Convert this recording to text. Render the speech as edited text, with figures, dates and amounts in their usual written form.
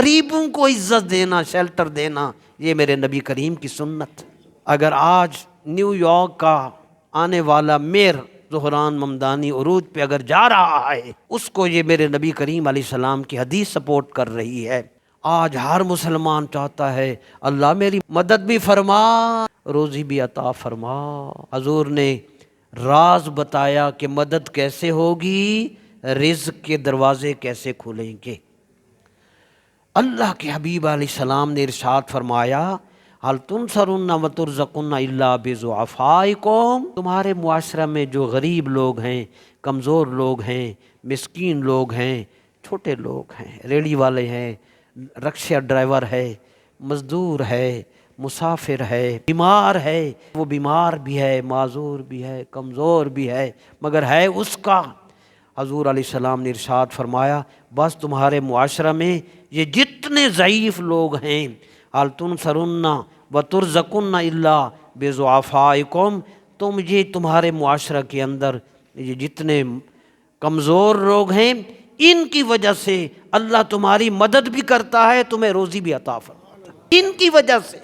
غریبوں کو عزت دینا، شیلٹر دینا، یہ میرے نبی کریم کی سنت۔ اگر آج نیو یارک کا آنے والا میئر زہران ممدانی عروج پہ اگر جا رہا ہے، اس کو یہ میرے نبی کریم علیہ السلام کی حدیث سپورٹ کر رہی ہے۔ آج ہر مسلمان چاہتا ہے اللہ میری مدد بھی فرما، روزی بھی عطا فرما۔ حضور نے راز بتایا کہ مدد کیسے ہوگی، رزق کے دروازے کیسے کھلیں گے۔ اللہ کے حبیب علیہ السلام نے ارشاد فرمایا هل تنصرون وترزقون الا بضعفائکم، تمہارے معاشرہ میں جو غریب لوگ ہیں، کمزور لوگ ہیں، مسکین لوگ ہیں، چھوٹے لوگ ہیں، ریڑھی والے ہیں، رکشہ ڈرائیور ہے، مزدور ہے، مسافر ہے، بیمار ہے، وہ بیمار بھی ہے، معذور بھی ہے، کمزور بھی ہے، مگر ہے اس کا۔ حضور علیہ السلام نے ارشاد فرمایا بس تمہارے معاشرہ میں یہ جتنے ضعیف لوگ ہیں، هل تنصرون وترزقون الا بضعفائکم، تم یہ تمہارے معاشرہ کے اندر یہ جتنے کمزور لوگ ہیں، ان کی وجہ سے اللہ تمہاری مدد بھی کرتا ہے، تمہیں روزی بھی عطا فرماتا ہے، ان کی وجہ سے۔